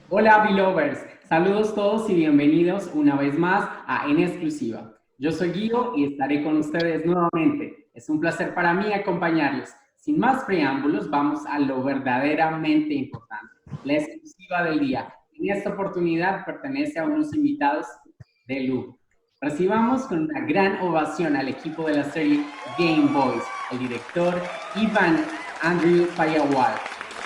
Hola, Belovers. Saludos todos y bienvenidos una vez más a En Exclusiva. Yo soy Guido y estaré con ustedes nuevamente. Es un placer para mí acompañarlos. Sin más preámbulos, vamos a lo verdaderamente importante, la exclusiva del día. En esta oportunidad pertenece a unos invitados de lujo. Recibamos con una gran ovación al equipo de la serie Gameboys, el director Iván Andrew Payawal,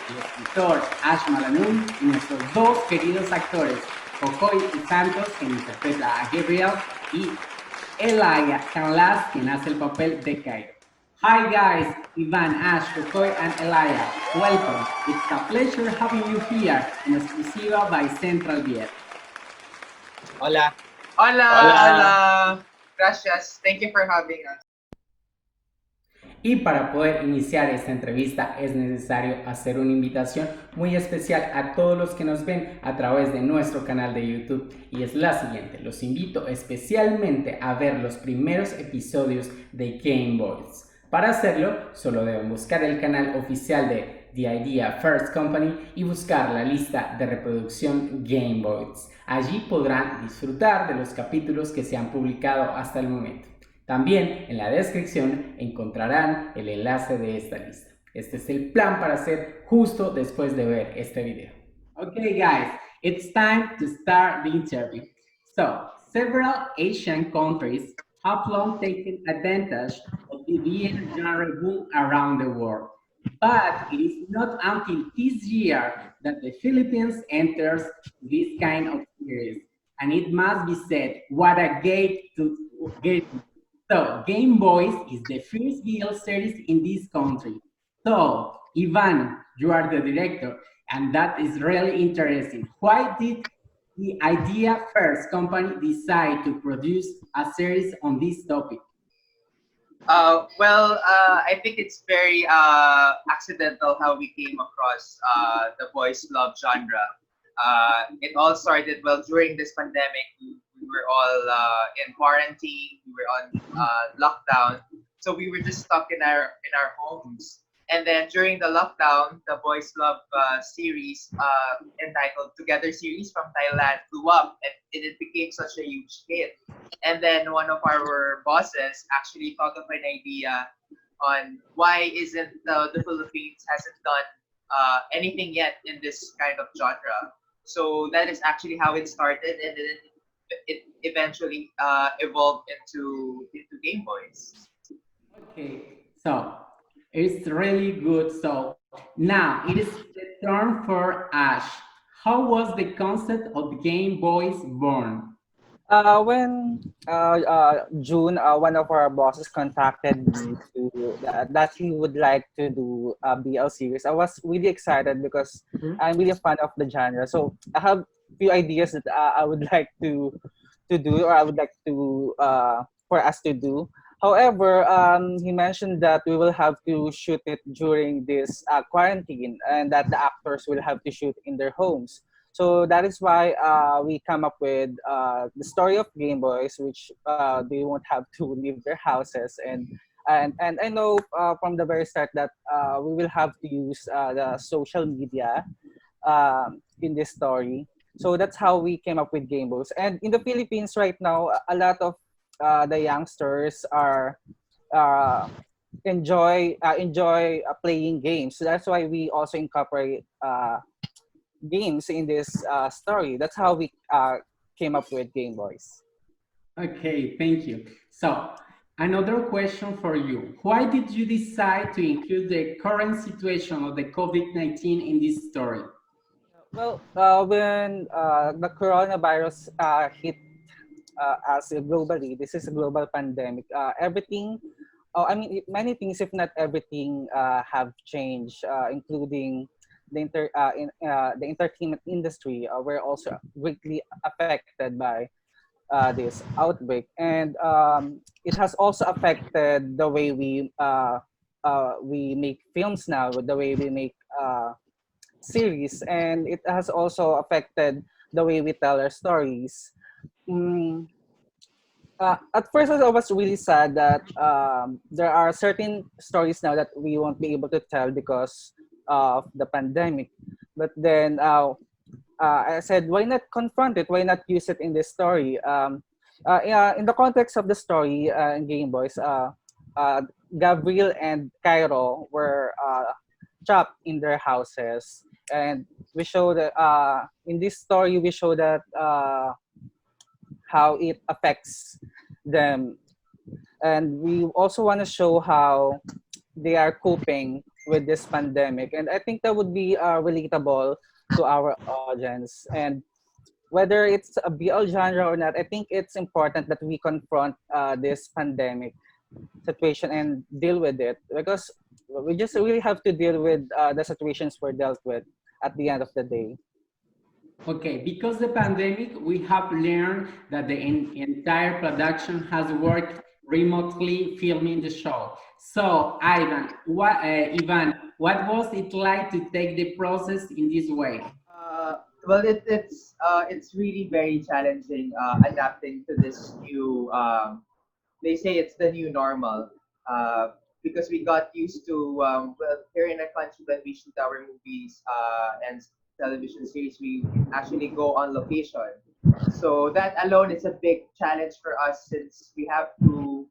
el escritor Ash Malanum y nuestros dos queridos actores, Kokoy y Santos, quien interpreta a Gabriel, y Eleazar, quien hace el papel de Cairo. Hi guys, Ivan, Ash, Kokoy, and Elia. Welcome. It's a pleasure having you here in Exclusiva by Central BL. Hola. Hola, Hola. hola. Gracias. Thank you for having us. Y para poder iniciar esta entrevista es necesario hacer una invitación muy especial a todos los que nos ven a través de nuestro canal de YouTube. Y es la siguiente, los invito especialmente a ver los primeros episodios de Gameboys. Para hacerlo, solo deben buscar el canal oficial de The IdeaFirst Company y buscar la lista de reproducción Gameboys. Allí podrán disfrutar de los capítulos que se han publicado hasta el momento. También en la descripción encontrarán el enlace de esta lista. Este es el plan para hacer justo después de ver este video. Okay guys, it's time to start the interview. So, several Asian countries have long taken advantage of the BL genre boom around the world. But it is not until this year that the Philippines enters this kind of series. And it must be said, what a gate to so, Gameboys is the first BL series in this country. So, Ivan, you are the director, and that is really interesting. Why did the Idea First Company decide to produce a series on this topic? I think it's very accidental how we came across the boys' love genre. It all started during this pandemic. We were all in quarantine. We were on lockdown, so we were just stuck in our homes. And then during the lockdown, the boys' love series entitled "Together" series from Thailand blew up, and it became such a huge hit. And then one of our bosses actually thought of an idea on why isn't the Philippines hasn't done anything yet in this kind of genre. So that is actually how it started, and then it eventually evolved into Game Boys. Okay, so it's really good. So now it is the turn for Ash. How was the concept of the Game Boys born? When June, one of our bosses contacted me to that he would like to do a BL series. I was really excited because I'm really a fan of the genre. So I have few ideas that I would like to do, or I would like to for us to do. However, he mentioned that we will have to shoot it during this quarantine, and that the actors will have to shoot in their homes. So that is why we come up with the story of Game Boys, which they won't have to leave their houses, and I know from the very start that we will have to use the social media in this story. So that's how we came up with Game Boys. And in the Philippines right now, a lot of the youngsters are uh, enjoy playing games. So that's why we also incorporate games in this story. That's how we came up with Game Boys. Okay, thank you. So, another question for you. Why did you decide to include the current situation of the COVID-19 in this story? Well, when the coronavirus hit us globally, this is a global pandemic. Everything, I mean, many things, if not everything, have changed, including the entertainment industry. Were also greatly affected by this outbreak, and it has also affected the way we make films now, the way we make series, and it has also affected the way we tell our stories. Mm, at first, I was really sad that there are certain stories now that we won't be able to tell because of the pandemic. But then I said, why not confront it? Why not use it in this story? Yeah, in the context of the story in Gameboys, Gabriel and Cairo were trapped in their houses, and we show that in this story we show that how it affects them, and we also want to show how they are coping with this pandemic, and I think that would be relatable to our audience. And whether it's a BL genre or not, I think it's important that we confront this pandemic situation and deal with it, because we just really have to deal with the situations we're dealt with at the end of the day. Okay, because the pandemic, we have learned that the entire production has worked remotely filming the show. So, Ivan, what was it like to take the process in this way? Well, it's really very challenging adapting to this new. They say it's the new normal, uh, because we got used to, well, here in our country when we shoot our movies and television series, we actually go on location. So that alone is a big challenge for us, since we have to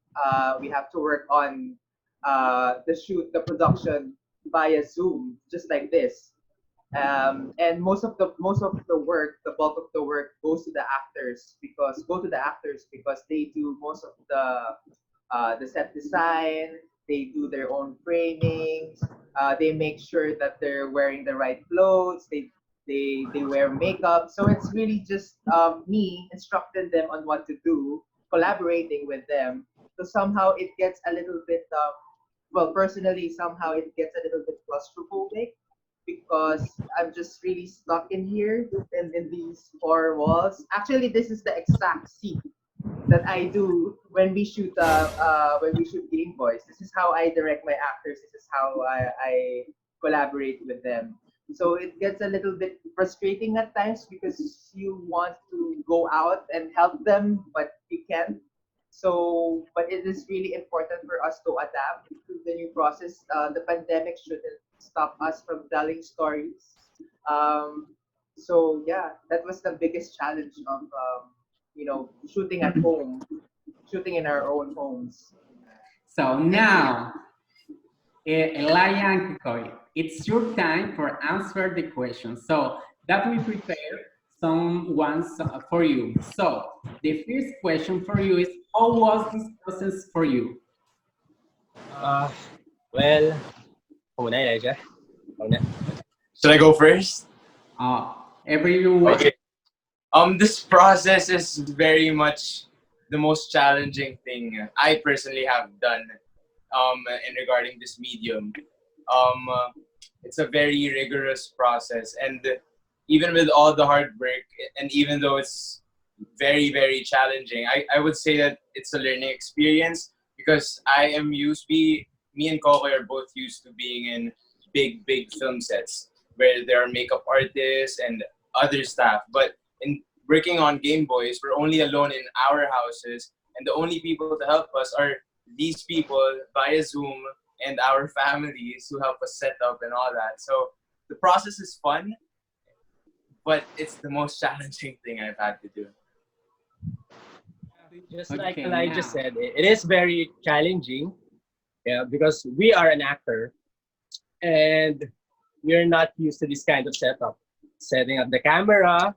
work on the production via Zoom, just like this. And most of the work, the bulk of the work goes to the actors, because they do most of the set design. They do their own framings. They make sure that they're wearing the right clothes. They wear makeup. So it's really just me instructing them on what to do, collaborating with them. So somehow it gets a little bit well, personally, somehow it gets a little bit claustrophobic, because I'm just really stuck in here, in these four walls. Actually, this is the exact scene that I do when we shoot Game Boys. This is how I direct my actors. This is how I collaborate with them. So it gets a little bit frustrating at times, because you want to go out and help them, but you can't. So, but it is really important for us to adapt to the new process. The pandemic shouldn't stop us from telling stories. Um, so yeah, that was the biggest challenge of shooting at home, shooting in our own homes. So now, Elia and Kokoy, it's your time for answer the question. So that we prepare some ones for you. So the first question for you is, how was this process for you? Uh, well, muna, Elijah. Muna. Should I go first? Everyone. Okay. This process is very much the most challenging thing I personally have done in regarding this medium. Uh, it's a very rigorous process, and even with all the hard work, and even though it's very, very challenging, I would say that it's a learning experience, because I am used me and Kokoy are both used to being in big film sets where there are makeup artists and other staff. But in working on Game Boys, we're only alone in our houses, and the only people to help us are these people via Zoom and our families who help us set up and all that. So the process is fun, but it's the most challenging thing I've had to do. Just like Okay, Elijah now. said, it is very challenging, yeah, because we are an actor and we're not used to this kind of setup, setting up the camera,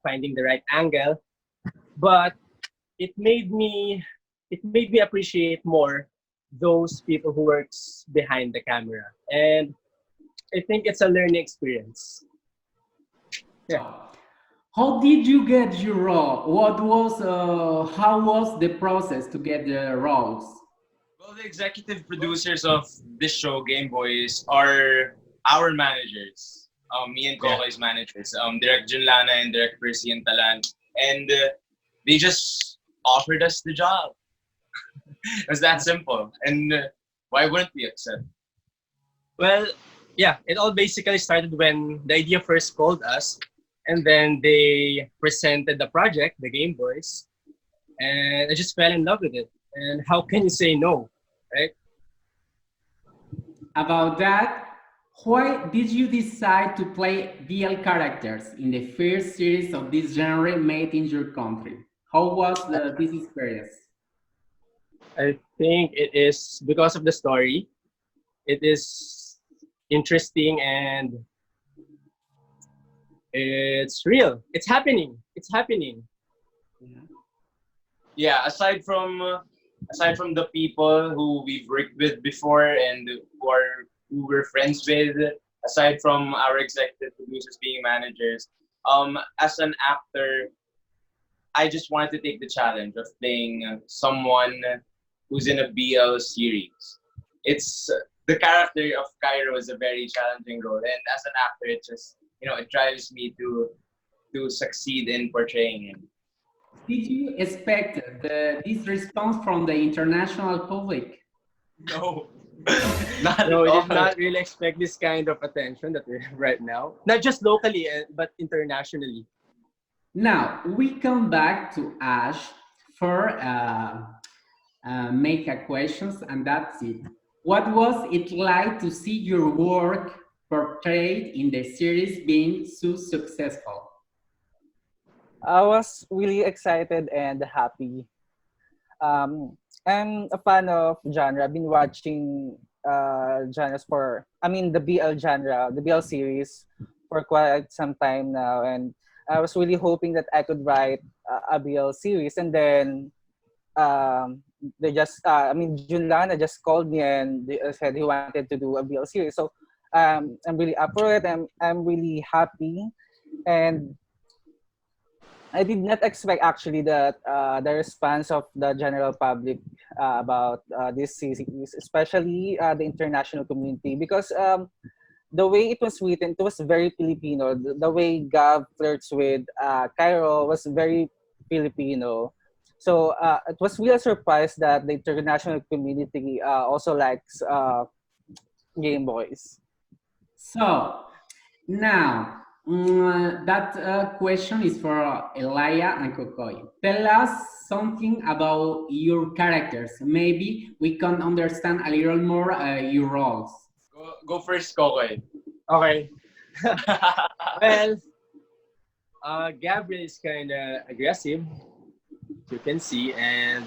finding the right angle. But it made me it made me appreciate more those people who works behind the camera, and I think it's a learning experience. Yeah. How did you get your role? How was the process to get the roles? Well, the executive producers of this show, Game Boys, are our managers. Me and Kokoy's managers, Direct Junlana and Direct Percy and Talan. And they just offered us the job. It was that simple. And why wouldn't we accept? Well, yeah, it all basically started when the idea first called us, and then they presented the project, the Game Boys, and I just fell in love with it. And how can you say no, right? About that, Why did you decide to play BL characters in the first series of this genre made in your country? How was this experience? I think it is because of the story. It is interesting and it's real. It's happening. It's happening. Yeah, aside from the people who we've worked with before and who we're friends with, aside from our executive producers being managers, as an actor, I just wanted to take the challenge of playing someone who's in a BL series. It's the character of Cairo is a very challenging role, and as an actor, it just it drives me to succeed in portraying him. Did you expect this response from the international public? No, not at No, we all. did not really expect this kind of attention that we have right now. Not just locally, but internationally. Now we come back to Ash for make a questions, and that's it. What was it like to see your work portrayed in the series being so successful? I was really excited and happy. I'm a fan of genre. I've been watching genres the BL genre, the BL series for quite some time now. And I was really hoping that I could write a BL series. And then they just, Junlana just called me and they said he wanted to do a BL series. So I'm really up for it. I'm really happy. And I did not expect actually that the response of the general public about this series, especially the international community, because the way it was written, it was very Filipino. The way Gav flirts with Cairo was very Filipino. So it was really a surprise that the international community also likes Gameboys. So now that question is for Elia and Kokoy. Tell us something about your characters. Maybe we can understand a little more your roles. Go first, Kokoy. Okay. Well, Gabriel is kind of aggressive, you can see, and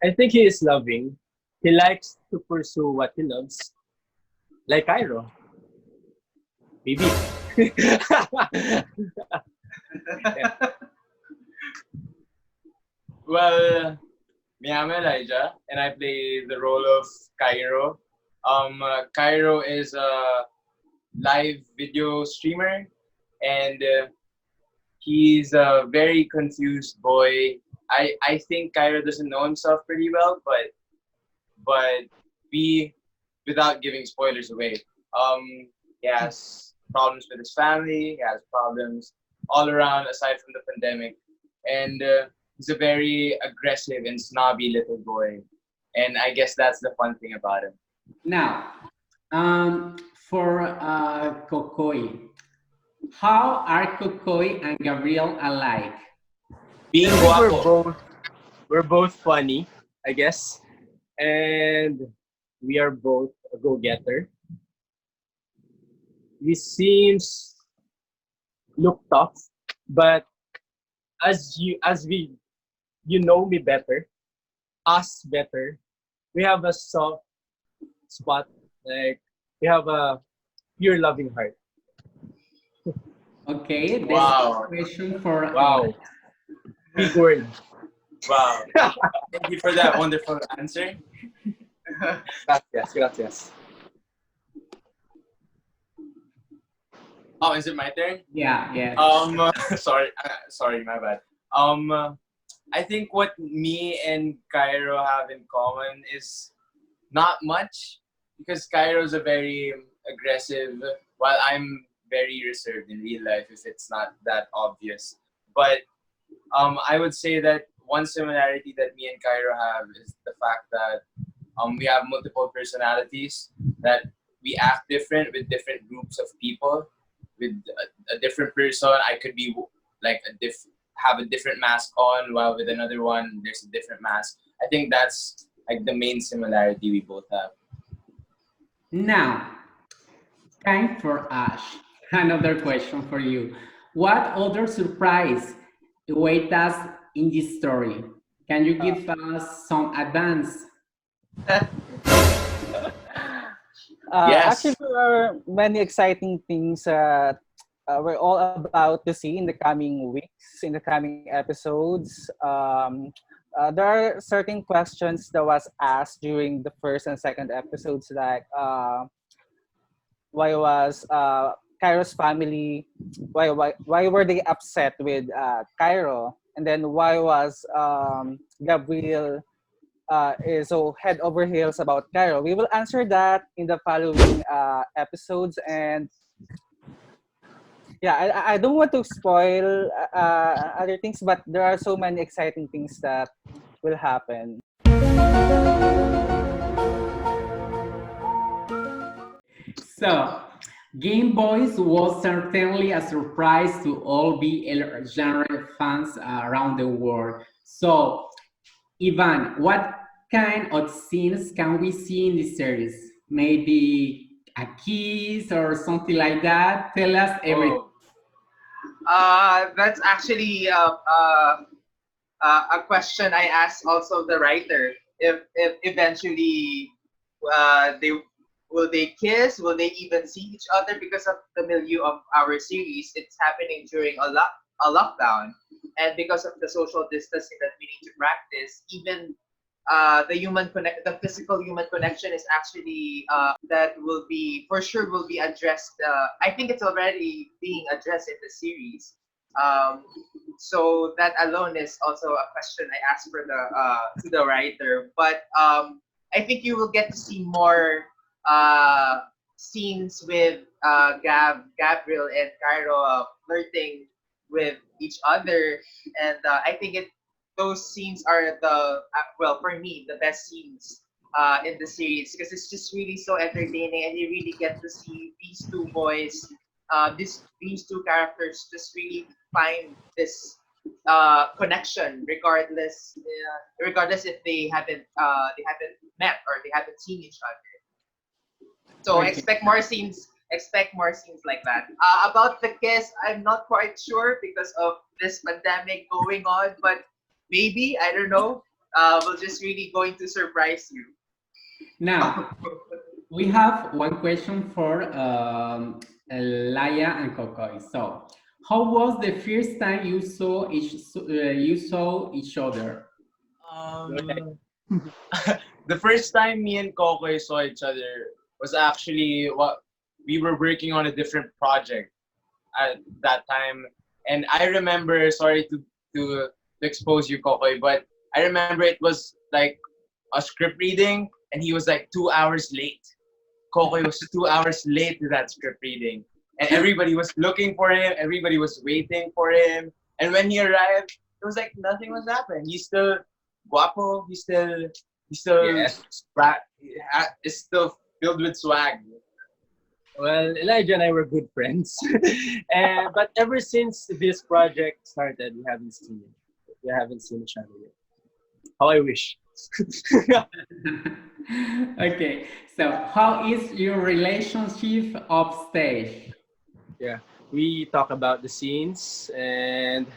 I think he is loving. He likes to pursue what he loves, like Cairo. Maybe. Well, me, I'm Elijah, and I play the role of Cairo. Cairo is a live video streamer, and he's a very confused boy. I think Cairo doesn't know himself pretty well, but we, without giving spoilers away, he has problems with his family. He has problems all around aside from the pandemic, and he's a very aggressive and snobby little boy. And I guess that's the fun thing about him. Now, for Kokoy, how are Kokoy and Gabriel alike? Being I think guapo. we're both funny, I guess, and we are both a go-getter. We seems look tough, but as we you know me better, us better, we have a soft spot, like we have a pure loving heart. Okay, this Wow. question for Wow, big word. Wow. Thank you for that wonderful answer. Gracias, gracias. Oh, is it my turn? yeah. Sorry, my bad. I think what me and Cairo have in common is not much, because Cairo is a very aggressive, while I'm very reserved in real life, if it's not that obvious. But I would say that one similarity that me and Cairo have is the fact that we have multiple personalities, that we act different with different groups of people. With a different person, I could be like have a different mask on, while with another one there's a different mask. I think that's like the main similarity we both have. Now, Time for Ash. Another question for you. What other surprise await us in this story? Can you Uh, give us some advance? Actually, Yes. there are many exciting things we're all about to see in the coming weeks, in the coming episodes. There are certain questions that was asked during the first and second episodes, like why was Cairo's family, why were they upset with Cairo, and then why was Gabriel is so head over heels about Cairo. We will answer that in the following episodes. And yeah, I don't want to spoil other things, but there are so many exciting things that will happen. So, Game Boys was certainly a surprise to all BL genre fans around the world. So, Ivan, what kind of scenes can we see in the series? Maybe a kiss or something like that? Tell us everything. Oh, that's actually a question I asked also the writer. If eventually they will they kiss? Will they even see each other because of the milieu of our series? It's happening during a lockdown, and because of the social distancing that we need to practice, even the physical human connection is actually that will be for sure will be addressed. I think it's already being addressed in the series. Um, so that alone is also a question I asked for the to the writer. But I think you will get to see more uh, scenes with Gabriel and Cairo flirting with each other, and I think those scenes are the well for me the best scenes in the series because it's just really so entertaining and you really get to see these two boys, these two characters just really find this connection regardless if they haven't met or they haven't seen each other. So Okay. expect more scenes like that. About the kiss, I'm not quite sure because of this pandemic going on, but maybe I don't know. We're just really going to surprise you. Now, we have one question for Laia and Kokoy. So, how was the first time you saw each other? Um, the first time me and Kokoy saw each other was actually what we were working on a different project at that time. And I remember, sorry to expose you, Kokoy, but I remember it was like a script reading, and he was like 2 hours late. Kokoy was 2 hours late to that script reading, and everybody was looking for him. Everybody was waiting for him, and when he arrived, it was like nothing was happening. He's still guapo. He's still Yeah. is still filled with swag. Well, Elijah and I were good friends, but ever since this project started, we haven't seen it. We haven't seen each other yet. How I wish. Okay, so how is your relationship off stage? Yeah, we talk about the scenes and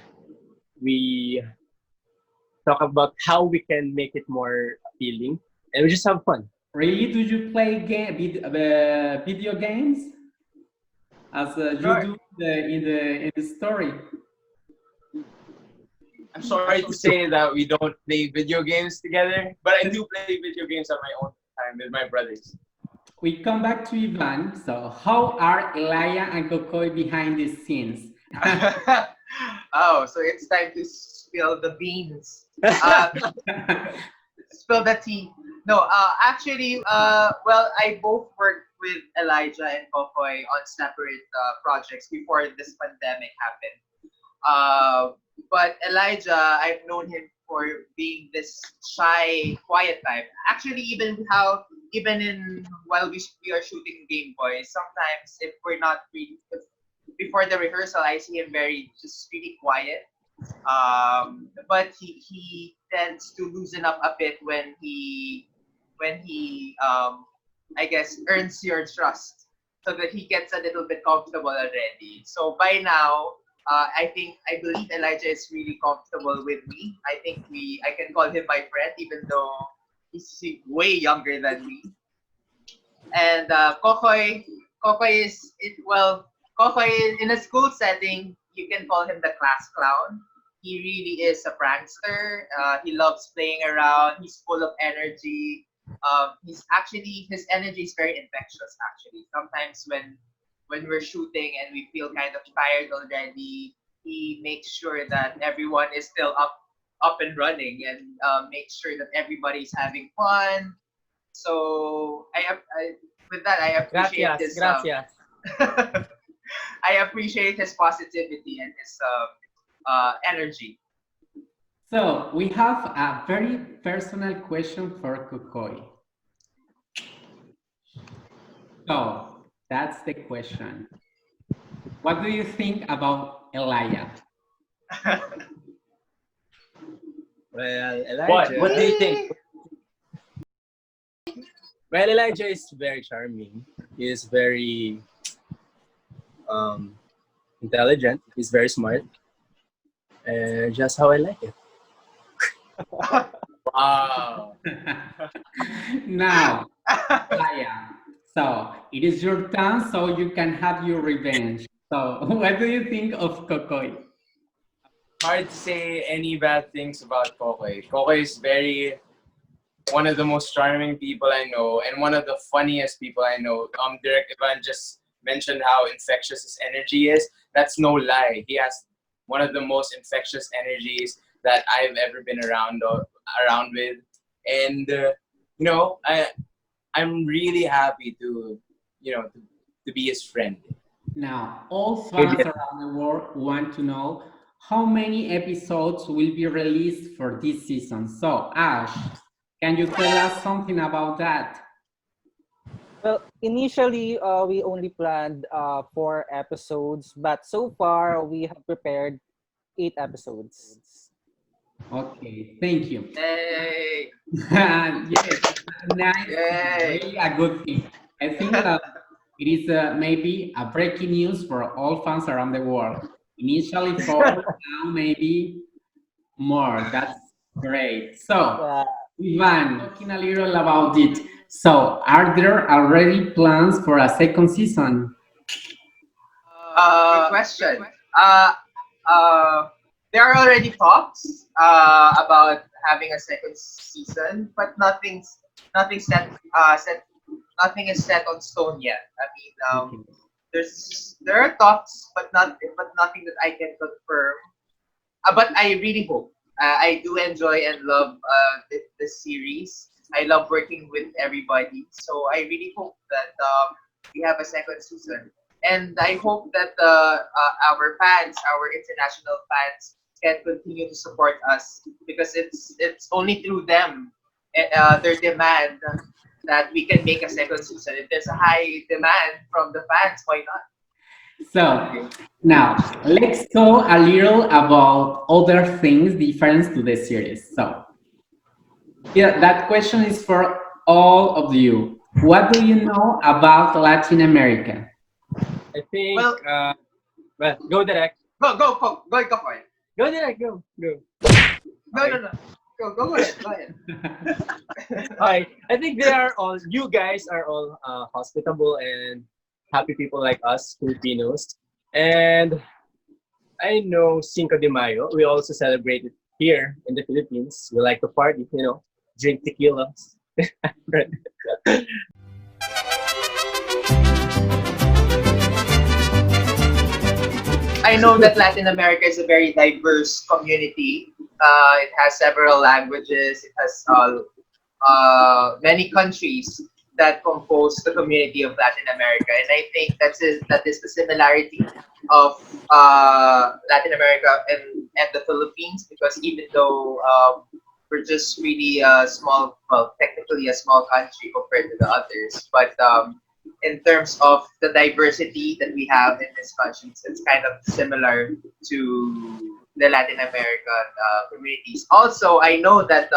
we talk about how we can make it more appealing, and we just have fun. Really, do you play video games as you Sure. do in the story? I'm sorry to say that we don't play video games together, but I do play video games at my own time with my brothers. We come back to Ivan. So, how are Elia and Kokoy behind the scenes? Oh, so it's time to spill the beans. Uh, Spill the tea. No, actually, well, I both worked with Elijah and Kokoy on separate projects before this pandemic happened. But Elijah, I've known him for being this shy, quiet type. Actually, even in while we are shooting Game Boys, sometimes if we're not really if, before the rehearsal, I see him very just really quiet. But he tends to loosen up a bit when he I guess earns your trust. so that he gets a little bit comfortable already. So by now, I believe Elijah is really comfortable with me. I can call him my friend, even though he's way younger than me. And Kokoy is Kokoy in a school setting, you can call him the class clown. He really is a prankster. He loves playing around. He's full of energy. His energy is very infectious. Actually, sometimes when we're shooting and we feel kind of tired already, he makes sure that everyone is still up and running, and makes sure that everybody's having fun. So with that, I appreciate Gracias, his gracias. I appreciate his positivity and his energy. So we have a very personal question for Kokoy. So that's the question. What do you think about Elijah? Well, Elijah. What do you think? Well, Elijah is very charming. He is very intelligent. He's very smart. And just how I like it. Wow. Now, Elijah, so it is your turn, so you can have your revenge. So what do you think of Kokoy? Hard to say any bad things about Kokoy. Kokoy is one of the most charming people I know, and one of the funniest people I know. Direct Ivan just mentioned how infectious his energy is. That's no lie. He has one of the most infectious energies that I've ever been around with, and I'm really happy to be his friend. Now, all fans around the world want to know how many episodes will be released for this season. So, Ash, can you tell us something about that? Well, initially, we only planned 4 episodes, but so far we have prepared 8 episodes. Okay, thank you. Yay! Yes, nice, Yay! really a good thing. I think that it is maybe a breaking news for all fans around the world. Initially 4, now maybe more. That's great. So, Ivan, talking a little about it. So, are there already plans for a second season? Good question. There are already talks about having a second season, but nothing set nothing is set on stone yet. I mean, there are talks, but nothing that I can confirm. But I really hope. I do enjoy and love this series. I love working with everybody, so I really hope that we have a second season. And I hope that our fans, our international fans, can continue to support us, because it's only through them, their demand, that we can make a second season. If there's a high demand from the fans, why not? So, now let's talk a little about other things different to the series. So, yeah, that question is for all of you. What do you know about Latin America? I think. Well, Go direct. go for it. Go direct. Go. No. Go ahead. Hi. I think you guys are all hospitable and happy people like us Filipinos. And I know Cinco de Mayo. We also celebrate it here in the Philippines. We like to party, drink tequila. Right. I know that Latin America is a very diverse community. It has several languages. It has many countries that compose the community of Latin America, and I think that is the similarity of Latin America and the Philippines, because even though we're just really a small, well, technically a small country compared to the others, but in terms of the diversity that we have in this country, it's kind of similar to the Latin American communities. Also, I know that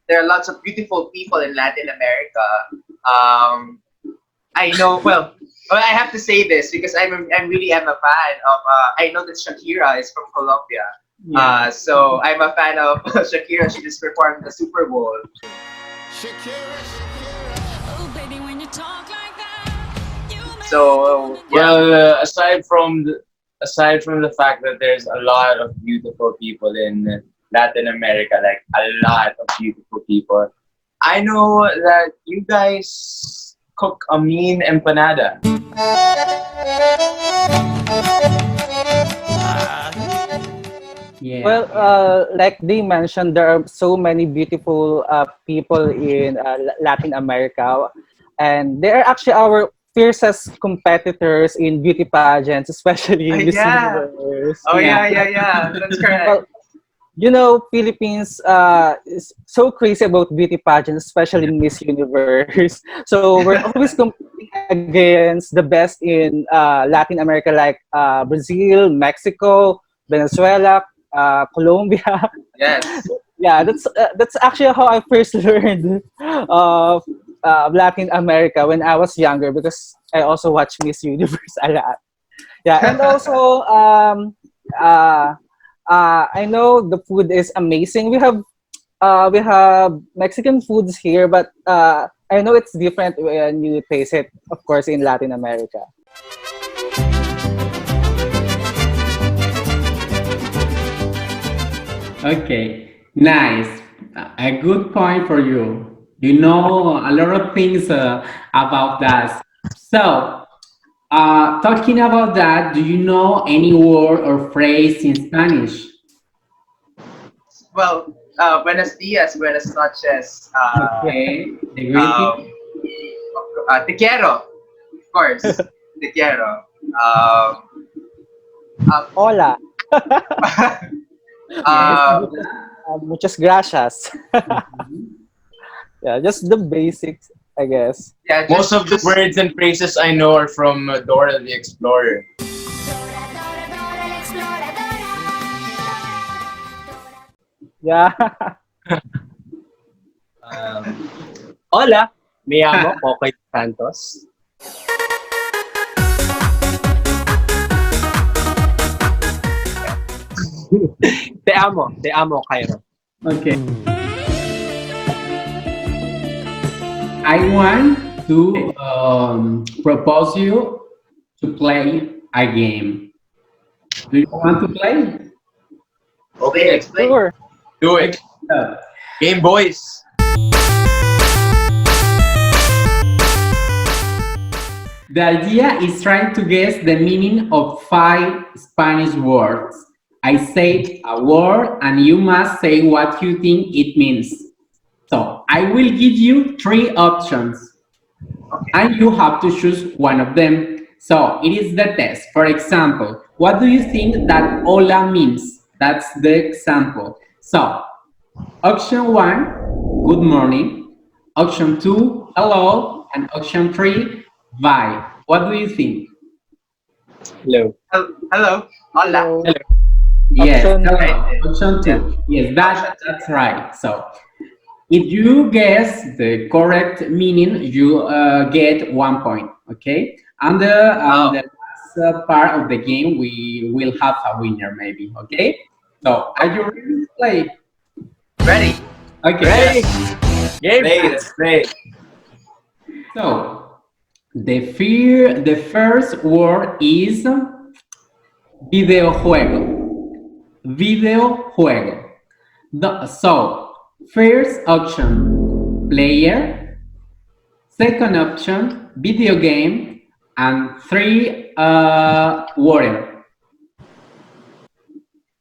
there are lots of beautiful people in Latin America. I know. Well, I have to say this because I really am a fan of. I know that Shakira is from Colombia. Yeah. So I'm a fan of Shakira. She just performed the Super Bowl. Oh, baby, when you talk like that, you make So yeah. Well, aside from the fact that there's a lot of beautiful people in Latin America, like a lot of beautiful people, I know that you guys cook a mean empanada. Yeah. Well, like they mentioned, there are so many beautiful people in Latin America, and they are actually our fiercest competitors in beauty pageants, especially in Miss Yeah. Universe. Oh Yeah. yeah. That's correct. Well, Philippines is so crazy about beauty pageants, especially Miss Universe. So we're always competing against the best in Latin America, like Brazil, Mexico, Venezuela, Colombia. Yes. Yeah, that's actually how I first learned of Latin America when I was younger, because I also watched Miss Universe a lot. Yeah, and also I know the food is amazing. We have Mexican foods here, but I know it's different when you taste it, of course, in Latin America. Okay, nice. A good point for you. You know a lot of things about that. So, talking about that, do you know any word or phrase in Spanish? Well, buenos dias, buenas noches. Okay, the greeting. Te quiero, of course. Te quiero. Hola. Yes. Muchas gracias. Yeah, just the basics, I guess. Yeah, Most of the words and phrases I know are from Dora the Explorer. Yeah. Hola, me llamo Kokoy Santos. te amo, Cairo. Okay. I want to propose you to play a game. Do you want to play? Okay, explain. Sure. Do it. Uh, Gameboys. The idea is trying to guess the meaning of 5 Spanish words. I say a word and you must say what you think it means. So I will give you 3 options and you have to choose one of them. So it is the test. For example, what do you think that hola means? That's the example. So option 1, good morning. Option 2, hello. And option 3, bye. What do you think? Hello. Hello. Hola. Hello. Yes, Option- hello. Option 2. Yes, that's right. So if you guess the correct meaning, you get 1 point. Okay. And the last part of the game, we will have a winner, maybe. Okay. So are you ready to play? Ready. Okay. Ready? Play, let's play. So the first word is videojuego. Videojuego. So first option, player. Second option, video game. And 3, water.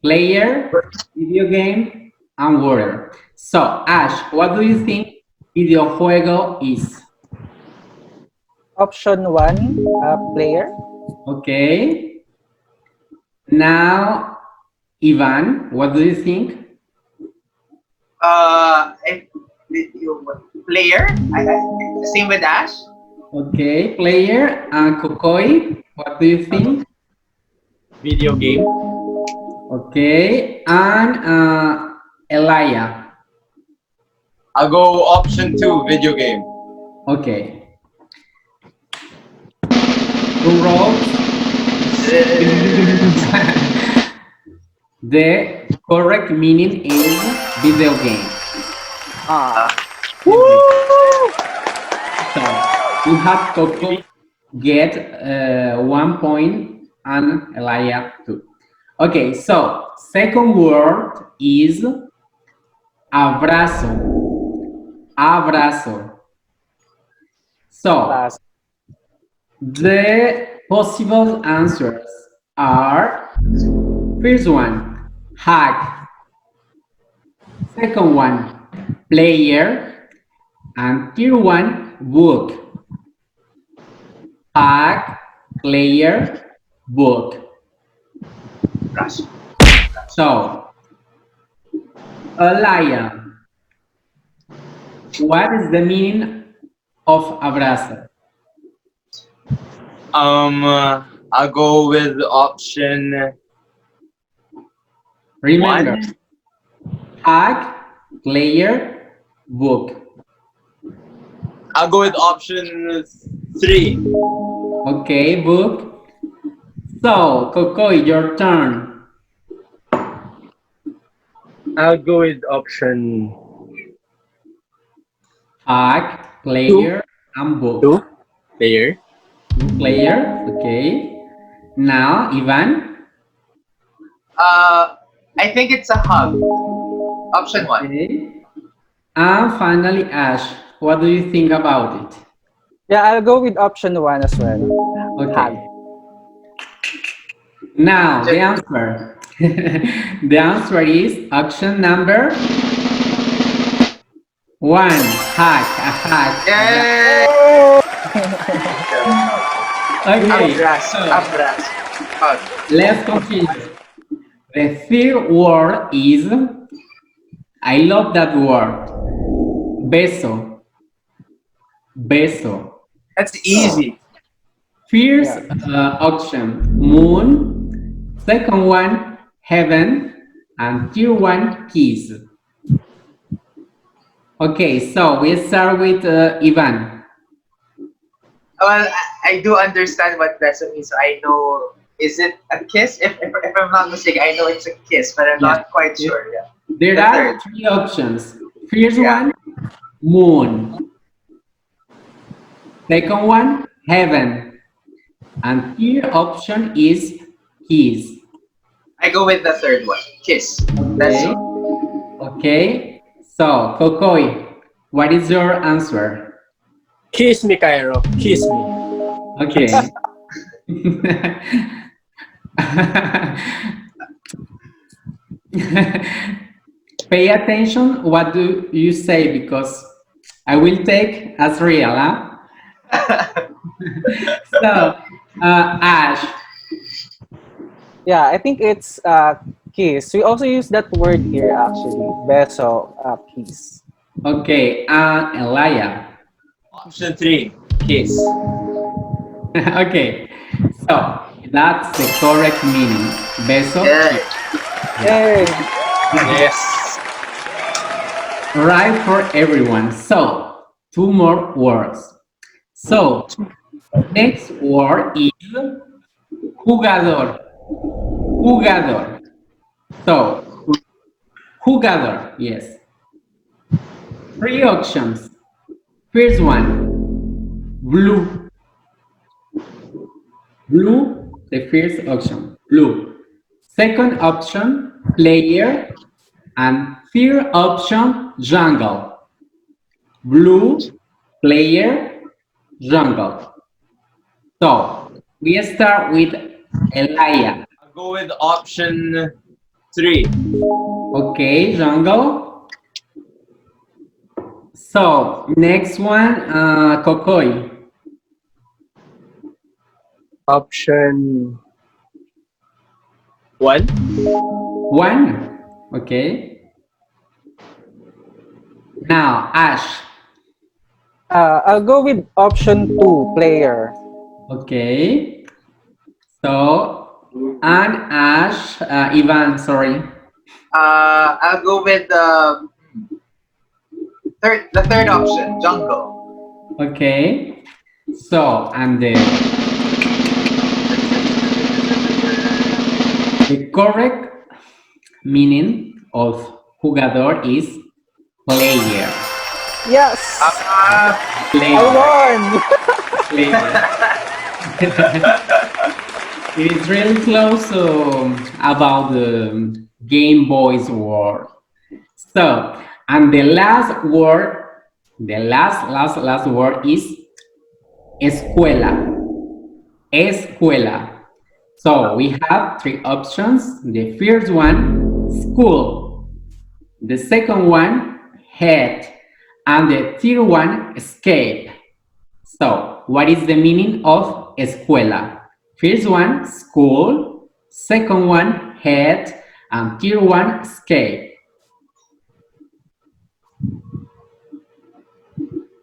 Player, video game, and water. So Ash, what do you think videojuego is? Option 1, player. Okay. Now, Ivan, what do you think? Player. Same with Ash. Okay, player. And Kokoy, what do you think? Video game. Okay. And Elia. I'll go option 2, video game. Okay. Who wrote the correct meaning is video game. Ah. So we have Coco get 1 point and Elia 2. Okay, so second word is abrazo. Abrazo. So Last. the possible answers are: first one, hug. Second one, player. And third one, book. Hug, player, book. So, a lion. What is the meaning of abrazo? I'll go with option Remember, one. hug, player, book. I'll go with option 3. Okay, book. So, Kokoy, your turn. I'll go with option Hug, player, and book. 2. Player. Player, okay. Now, Ivan. I think it's a hug. Option 1. Okay. And finally, Ash, what do you think about it? Yeah, I'll go with option 1 as well. Okay. Now, the answer. The answer is option number 1. Hack, a hack. Yay! Okay, Abras. Hug. let's continue. The third word is, I love that word, beso. Beso. That's easy. First option, moon. Second one, heaven. And third one, kiss. Okay, so we start with Ivan. Well, I do understand what beso means. So I know, is it a kiss? If I'm not mistaken, I know it's a kiss, but I'm not quite sure. Yeah. There The are third. 3 options. First Yeah. one, moon. Second one, heaven. And third option is kiss. I go with the third one. Kiss. That's Okay. all. Okay. So, Kokoy, what is your answer? Kiss me, Cairo. Kiss me. Okay. Pay attention what do you say, because I will take as real, huh? So, Ash. Yeah, I think it's kiss. We also use that word here actually. Beso, kiss. Okay, and Elia. Option 3. Kiss. Okay, so that's the correct meaning. Beso. Yeah. Yay! Yes. Right for everyone. So, 2 more words. So, next word is jugador. Jugador. So, jugador, yes. 3 options. First one, blue. Blue, the first option, blue. Second option, player. And third option, jungle. Blue, player, jungle. So, we start with Elia. I'll go with option 3. Okay, jungle. So, next one, Kokoy. Option 1. 1. Okay. Now, Ash. I'll go with option 2, player. Okay. So, and Ash, Ivan, sorry. I'll go with the third option, jungle. Okay. So, and the The correct meaning of jugador is player. Yes! Player. I won! Player. It is really close about the Gameboys word. So, and the last word, the last word is escuela. Escuela. So we have three options. The first one, school. The second one, head. And the third one, escape. So what is the meaning of escuela? First one, school. Second one, head. And third one, escape.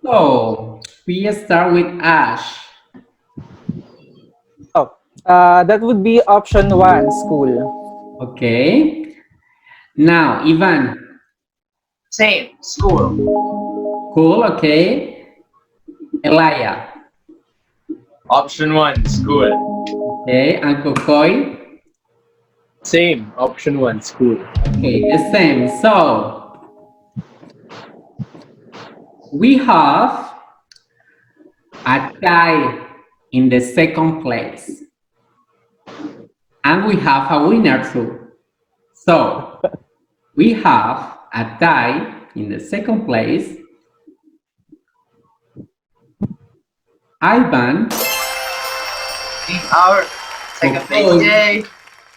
So we start with Ash. Oh, that would be option 1, school. Okay. Now, Ivan. Same, school. Cool, okay. Elia. Option 1, school. Okay, and Kokoy. Same. Option 1, school. Okay, the same. So, we have a tie in the second place. And we have a winner too. So, we have a tie in the second place. Ivan. In our second place, yay!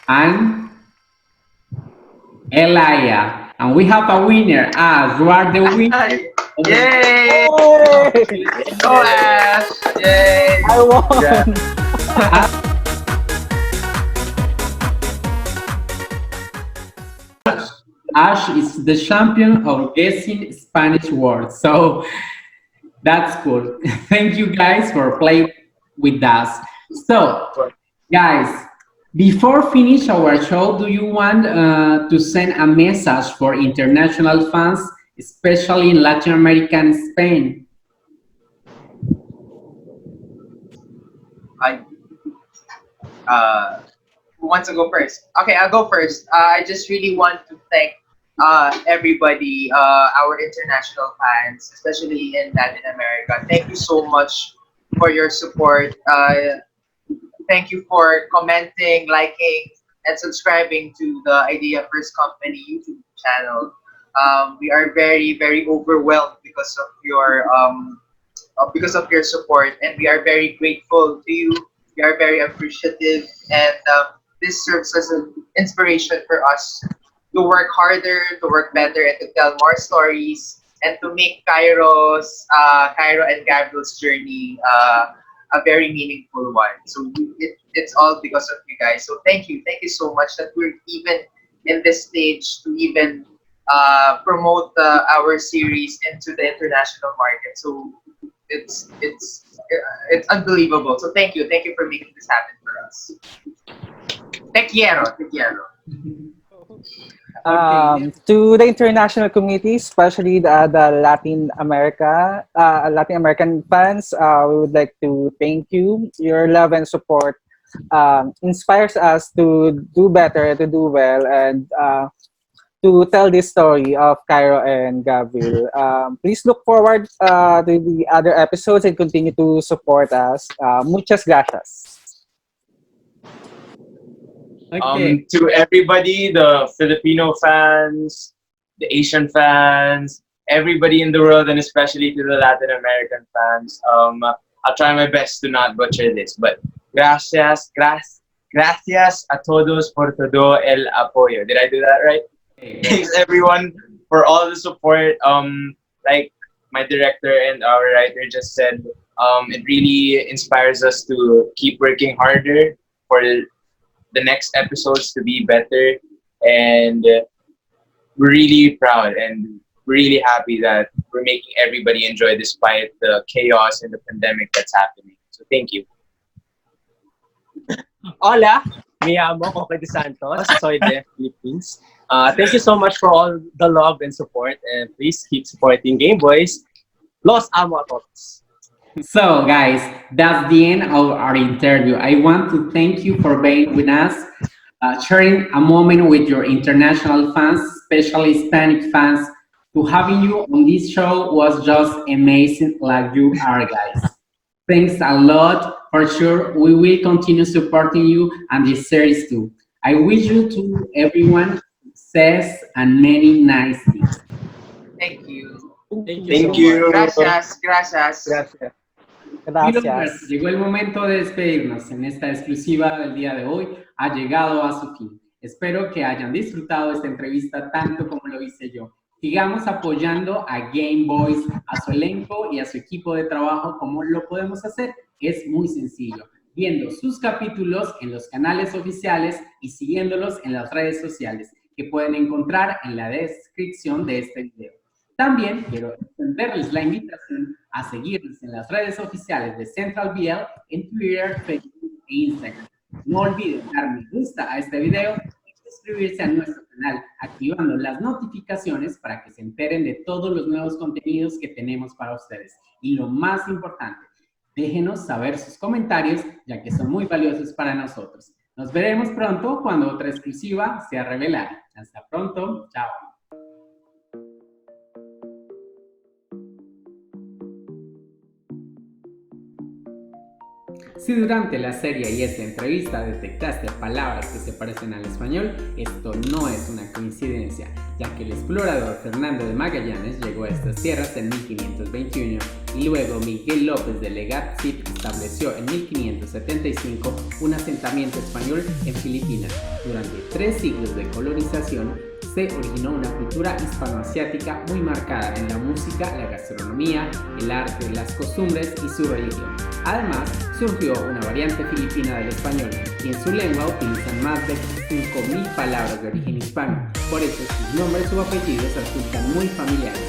And Elia. And we have a winner. As you are the winner. Yay! Yay! Go Ash! Yay! I won! Ash is the champion of guessing Spanish words. So that's cool. Thank you guys for playing with us. So, guys, before finish our show, do you want to send a message for international fans, especially in Latin America and Spain? Who wants to go first? Okay, I'll go first. I just really want to thank everybody, our international fans, especially in Latin America. Thank you so much for your support. Thank you for commenting, liking, and subscribing to the IdeaFirst Company YouTube channel. We are very, very overwhelmed because of your support, and we are very grateful to you. We are very appreciative, and this serves as an inspiration for us to work harder, to work better, and to tell more stories, and to make Cairo and Gabriel's journey a very meaningful one. So it's all because of you guys. So thank you so much that we're even in this stage to even promote our series into the international market. So it's unbelievable. So thank you for making this happen for us. Te quiero. To the international community, especially the Latin American fans, we would like to thank you. Your love and support inspires us to do better, to do well, and to tell this story of Cairo and Gabriel. Please look forward to the other episodes and continue to support us. Muchas gracias. Okay. To everybody, the Filipino fans, the Asian fans, everybody in the world, and especially to the Latin American fans, I'll try my best to not butcher this, but gracias a todos por todo el apoyo. Did I do that right? Thanks everyone for all the support. Like my director and our writer just said, it really inspires us to keep working harder for the next episodes to be better, and we're really proud and really happy that we're making everybody enjoy despite the chaos and the pandemic that's happening. So thank you. Hola, me llamo Kokoy de Santos. Soy de Philippines. Thank you so much for all the love and support, and please keep supporting Gameboys. Los amo a todos. So, guys, that's the end of our interview. I want to thank you for being with us. sharing a moment with your international fans, especially Hispanic fans. To having you on this show was just amazing, like you are, guys. Thanks a lot. For sure, we will continue supporting you and this series too. I wish you to everyone success and many nice things. Thank you. Thank you so Thank much. you. Gracias, gracias. Gracias. Viewers, Gracias. llegó el momento de despedirnos. En esta exclusiva del día de hoy ha llegado a su fin. Espero que hayan disfrutado esta entrevista tanto como lo hice yo. Sigamos apoyando a Gameboys, a su elenco y a su equipo de trabajo. ¿Cómo lo podemos hacer? Es muy sencillo. Viendo sus capítulos en los canales oficiales y siguiéndolos en las redes sociales que pueden encontrar en la descripción de este video. También quiero extenderles la invitación a seguirnos en las redes oficiales de Central BL en Twitter, Facebook e Instagram. No olviden dar me gusta a este video y suscribirse a nuestro canal activando las notificaciones para que se enteren de todos los nuevos contenidos que tenemos para ustedes. Y lo más importante, déjenos saber sus comentarios ya que son muy valiosos para nosotros. Nos veremos pronto cuando otra exclusiva sea revelada. Hasta pronto. Chao. Si durante la serie y esta entrevista detectaste palabras que se parecen al español, esto no es una coincidencia, ya que el explorador Fernando de Magallanes llegó a estas tierras en 1521 y luego Miguel López de Legazpi estableció en 1575 un asentamiento español en Filipinas. Durante 3 siglos de colonización, se originó una cultura hispanoasiática muy marcada en la música, la gastronomía, el arte, las costumbres y su religión. Además, surgió una variante filipina del español y en su lengua utilizan más de 5.000 palabras de origen hispano. Por eso sus nombres o apellidos resultan muy familiares.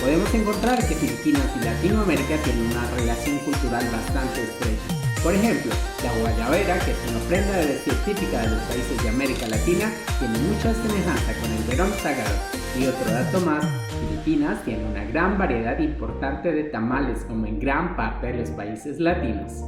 Podemos encontrar que Filipinas y Latinoamérica tienen una relación cultural bastante estrecha. Por ejemplo, la guayabera, que es una prenda de vestir típica de los países de América Latina, tiene mucha semejanza con el verón sagrado. Y otro dato más, Filipinas tiene una gran variedad importante de tamales como en gran parte de los países latinos.